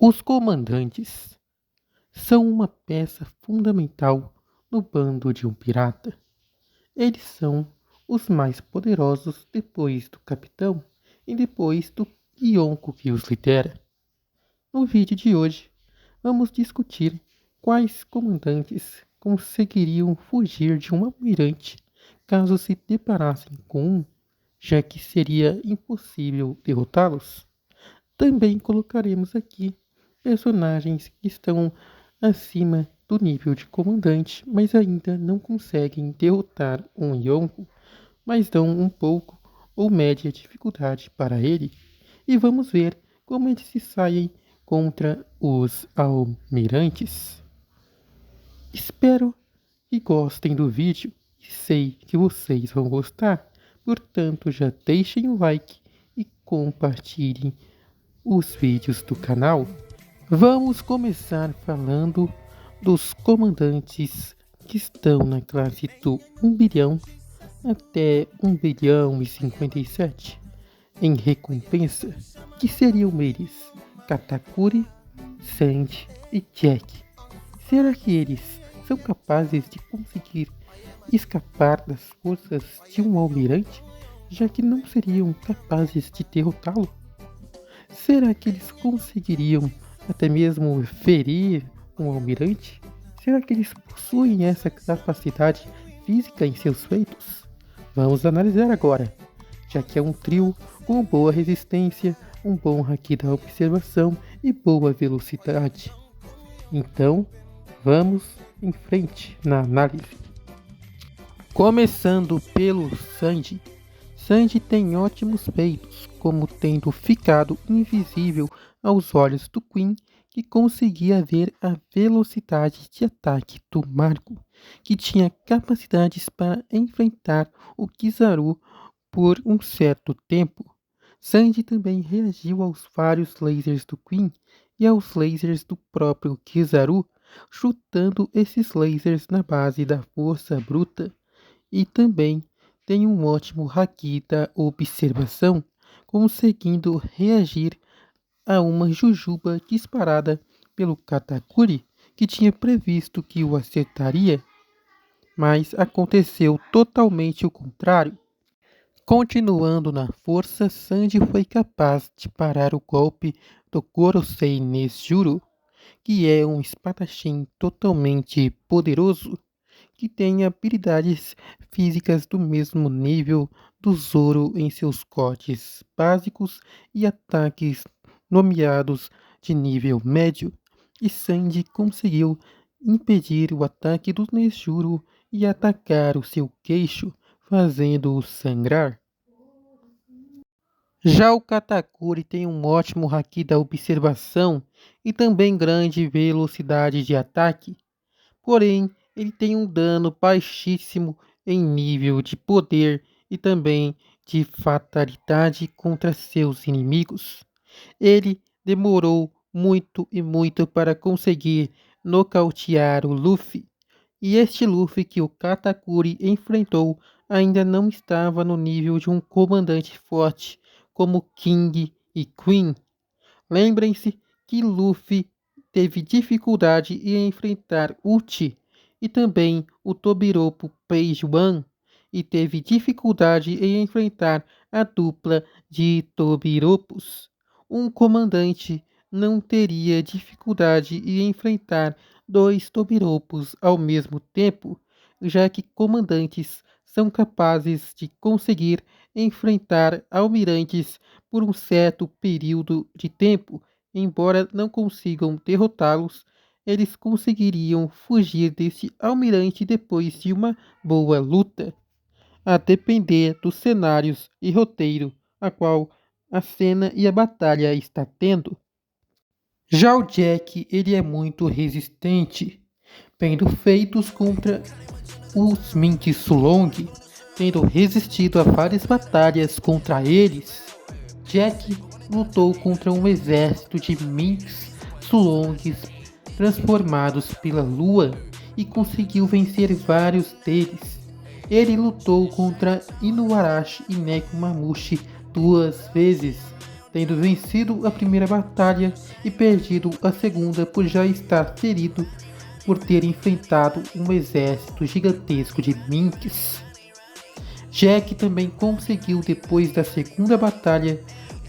Os comandantes são uma peça fundamental no bando de um pirata. Eles são os mais poderosos depois do capitão e depois do Yonko que os lidera. No vídeo de hoje, vamos discutir quais comandantes conseguiriam fugir de um almirante caso se deparassem com um, já que seria impossível derrotá-los. Também colocaremos aqui personagens que estão acima do nível de comandante, mas ainda não conseguem derrotar um Yonko, mas dão um pouco ou média dificuldade para ele. E vamos ver como eles se saem contra os almirantes. Espero que gostem do vídeo e sei que vocês vão gostar, portanto já deixem o like e compartilhem os vídeos do canal. Vamos começar falando dos comandantes que estão na classe do 1 bilhão até 1 bilhão e 57 em recompensa, que seriam eles Katakuri, Sandy e Jack. Será que eles são capazes de conseguir escapar das forças de um almirante, já que não seriam capazes de derrotá-lo? Será que eles conseguiriam até mesmo ferir um almirante? Será que eles possuem essa capacidade física em seus feitos? Vamos analisar agora, já que é um trio com boa resistência, um bom haki da observação e boa velocidade. Então, vamos em frente na análise. Começando pelo Sandy. Sandy tem ótimos feitos, como tendo ficado invisível aos olhos do Queen, que conseguia ver a velocidade de ataque do Marco, que tinha capacidades para enfrentar o Kizaru por um certo tempo. Sandy também reagiu aos vários lasers do Queen e aos lasers do próprio Kizaru, chutando esses lasers na base da força bruta, e também tem um ótimo haki da observação, conseguindo reagir a uma jujuba disparada pelo Katakuri, que tinha previsto que o acertaria, mas aconteceu totalmente o contrário. Continuando na força, Sandy foi capaz de parar o golpe do Gorosei Nesjuro, que é um espadachim totalmente poderoso, que tem habilidades físicas do mesmo nível do Zoro em seus cortes básicos e ataques nomeados de nível médio, e Sandy conseguiu impedir o ataque do Nesjuro e atacar o seu queixo, fazendo-o sangrar. Já o Katakuri tem um ótimo haki da observação e também grande velocidade de ataque, porém ele tem um dano baixíssimo em nível de poder e também de fatalidade contra seus inimigos. Ele demorou muito e muito para conseguir nocautear o Luffy, e este Luffy que o Katakuri enfrentou ainda não estava no nível de um comandante forte como King e Queen. Lembrem-se que Luffy teve dificuldade em enfrentar Uchi e também o Tobiropo Page One, e teve dificuldade em enfrentar a dupla de Tobiropos. Um comandante não teria dificuldade em enfrentar dois Tobiropos ao mesmo tempo, já que comandantes são capazes de conseguir enfrentar almirantes por um certo período de tempo. Embora não consigam derrotá-los, eles conseguiriam fugir desse almirante depois de uma boa luta, a depender dos cenários e roteiro a qual a cena e a batalha está tendo. Já o Jack, ele é muito resistente, tendo feitos contra os Minks Sulong, tendo resistido a várias batalhas contra eles. Jack lutou contra um exército de Minks Sulongs transformados pela lua e conseguiu vencer vários deles. Ele lutou contra Inuarashi e Nekomamushi 2 vezes, tendo vencido a primeira batalha e perdido a segunda por já estar ferido por ter enfrentado um exército gigantesco de minks. Jack também conseguiu, depois da segunda batalha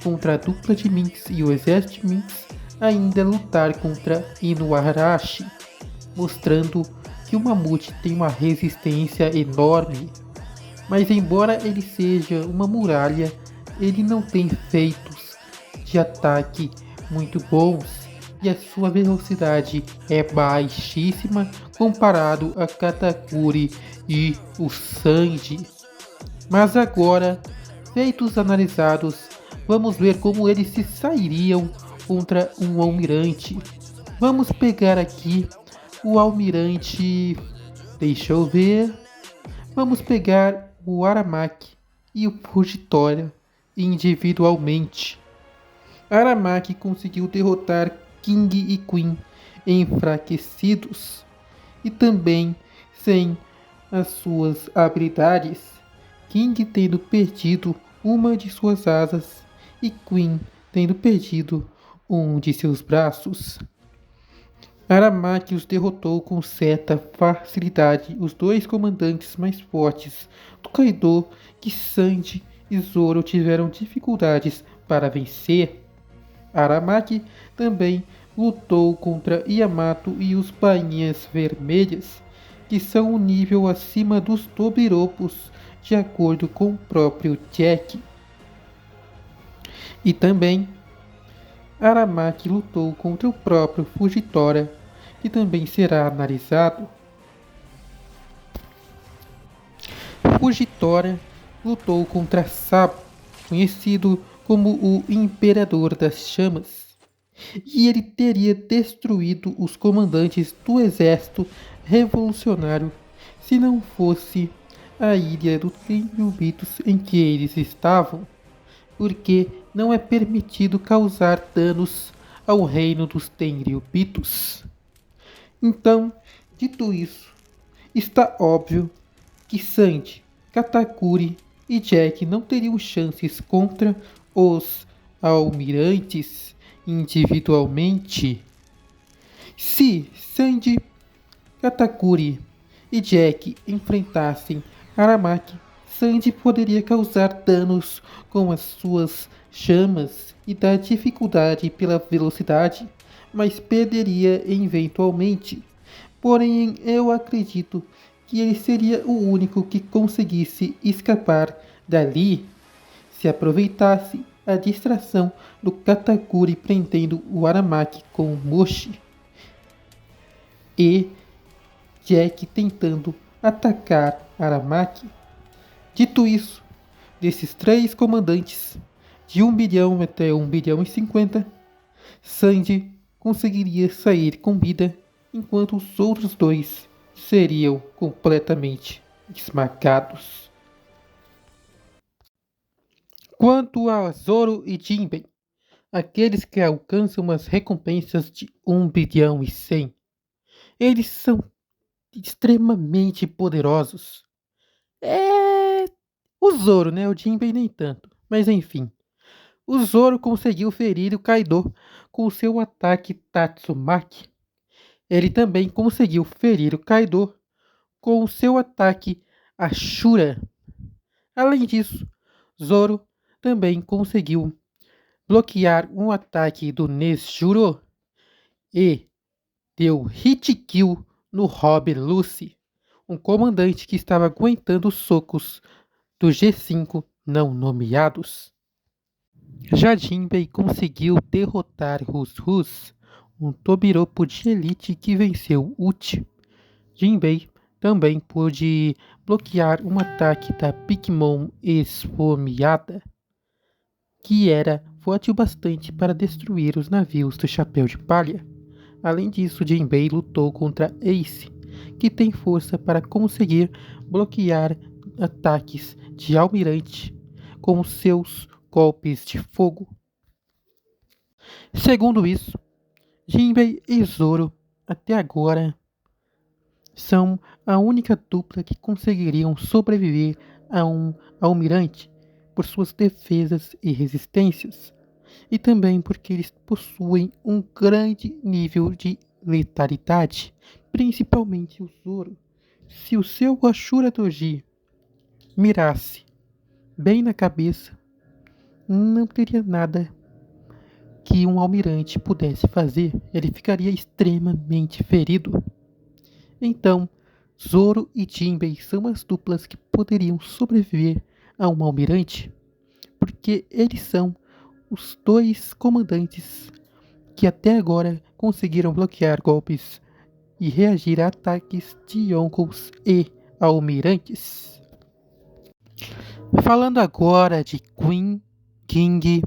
contra a dupla de minks e o exército de minks, ainda lutar contra Inuarashi, mostrando que o mamute tem uma resistência enorme. Mas embora ele seja uma muralha, ele não tem feitos de ataque muito bons e a sua velocidade é baixíssima comparado a Katakuri e o Sanji. Mas agora, feitos analisados, vamos ver como eles se sairiam contra um almirante. Vamos pegar aqui o almirante, deixa eu ver, vamos pegar o Aramaki e o Fujitora individualmente. Aramaki conseguiu derrotar King e Queen enfraquecidos e também sem as suas habilidades, King tendo perdido uma de suas asas e Queen tendo perdido um de seus braços. Aramaki os derrotou com certa facilidade, os dois comandantes mais fortes do Kaido, que Sanji e Zoro tiveram dificuldades para vencer. Aramaki também lutou contra Yamato e os Bainhas Vermelhas, que são um nível acima dos Tobiropos, de acordo com o próprio Jack. E também Aramaki lutou contra o próprio Fujitora, que também será analisado. Fujitora lutou contra Sabo, conhecido como o Imperador das Chamas, e ele teria destruído os comandantes do exército revolucionário se não fosse a ilha do Tenryubitos em que eles estavam, porque não é permitido causar danos ao reino dos Tenryubitos. Então, dito isso, está óbvio que Sanji, Katakuri e Jack não teriam chances contra os almirantes individualmente. Se Sanji, Katakuri e Jack enfrentassem Aramaki, Sanji poderia causar danos com as suas chamas e dar dificuldade pela velocidade, mas perderia eventualmente. Porém, eu acredito que ele seria o único que conseguisse escapar dali se aproveitasse a distração do Katakuri prendendo o Aramaki com o Moshi e Jack tentando atacar Aramaki. Dito isso, desses 3 comandantes, de 1 bilhão até 1 bilhão e 50, Sanji conseguiria sair com vida, enquanto os outros 2 seriam completamente esmagados. Quanto a Zoro e Jinbei, aqueles que alcançam as recompensas de 1 bilhão e 100, eles são extremamente poderosos. O Zoro, né? O Jinbei nem tanto. Mas enfim. O Zoro conseguiu ferir o Kaido com seu ataque Tatsumaki. Ele também conseguiu ferir o Kaido com o seu ataque Ashura. Além disso, Zoro também conseguiu bloquear um ataque do Nesjuro e deu hit kill no Rob Lucy, um comandante que estava aguentando os socos do G5 não nomeados. Já Jinbei conseguiu derrotar Rus, um Tobiropo de elite que venceu Uchi. Jinbei também pôde bloquear um ataque da Big Mom esfomeada, que era forte o bastante para destruir os navios do Chapéu de Palha. Além disso, Jinbei lutou contra Ace, que tem força para conseguir bloquear ataques de Almirante com seus golpes de fogo. Segundo isso, Jinbei e Zoro, até agora, são a única dupla que conseguiriam sobreviver a um almirante por suas defesas e resistências. e também porque eles possuem um grande nível de letalidade, principalmente o Zoro. Se o seu Ashura Doji mirasse bem na cabeça, não teria nada que um almirante pudesse fazer, ele ficaria extremamente ferido. Então, Zoro e Jinbei são as duplas que poderiam sobreviver a um almirante, porque eles são os dois comandantes que até agora conseguiram bloquear golpes e reagir a ataques de Yonkous e almirantes. Falando agora de Queen, King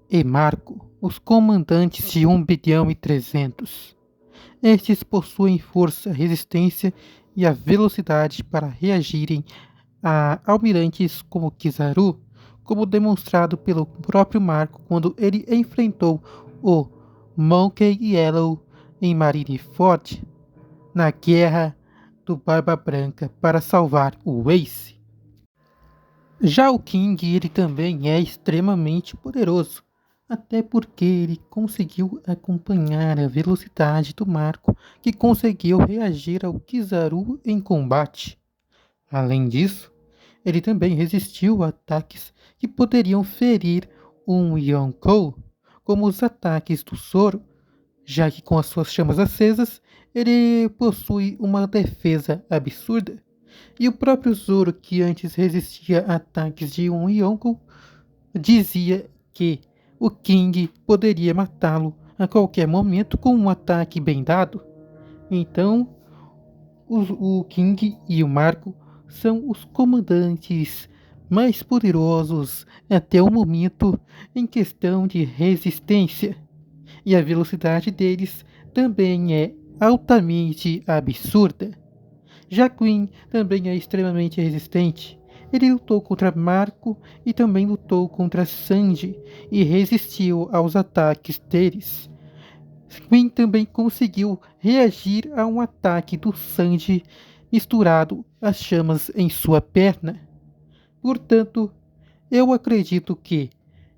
e Marco, os comandantes de 1 bilhão e 300. Estes possuem força, resistência e a velocidade para reagirem a almirantes como Kizaru, como demonstrado pelo próprio Marco quando ele enfrentou o Monkey Yellow em Marineford na Guerra do Barba Branca para salvar o Ace. Já o King, ele também é extremamente poderoso, até porque ele conseguiu acompanhar a velocidade do Marco, que conseguiu reagir ao Kizaru em combate. Além disso, ele também resistiu a ataques que poderiam ferir um Yonkou, como os ataques do Zoro, já que com as suas chamas acesas, ele possui uma defesa absurda. E o próprio Zoro, que antes resistia a ataques de um Yonkou, dizia que o King poderia matá-lo a qualquer momento com um ataque bem dado. Então, o King e o Marco são os comandantes mais poderosos até o momento em questão de resistência. E a velocidade deles também é altamente absurda. Já Queen também é extremamente resistente. Ele lutou contra Marco e também lutou contra Sanji e resistiu aos ataques deles. Queen também conseguiu reagir a um ataque do Sanji misturado às chamas em sua perna. Portanto, eu acredito que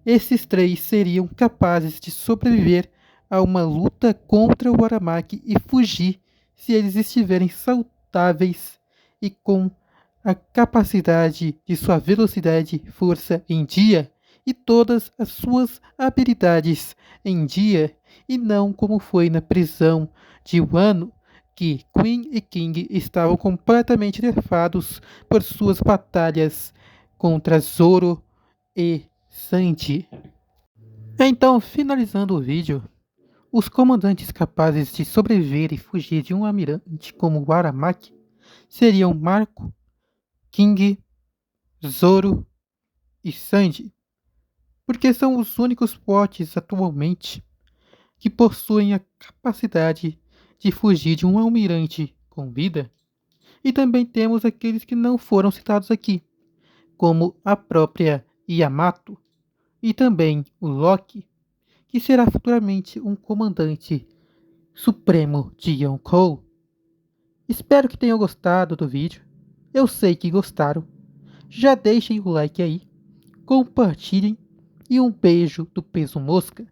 esses três seriam capazes de sobreviver a uma luta contra o Aramaki e fugir se eles estiverem saudáveis e com a capacidade de sua velocidade e força em dia e todas as suas habilidades em dia, e não como foi na prisão de Wano, que Queen e King estavam completamente nerfados por suas batalhas contra Zoro e Sanji. Então, finalizando o vídeo, os comandantes capazes de sobreviver e fugir de um almirante como o Aramaki seriam Marco, King, Zoro e Sanji, porque são os únicos fortes atualmente que possuem a capacidade de fugir de um almirante com vida. E também temos aqueles que não foram citados aqui, como a própria Yamato e também o Loki, que será futuramente um comandante supremo de Yonkou. Espero que tenham gostado do vídeo. Eu sei que gostaram. Já deixem o like aí, compartilhem e um beijo do Peso Mosca.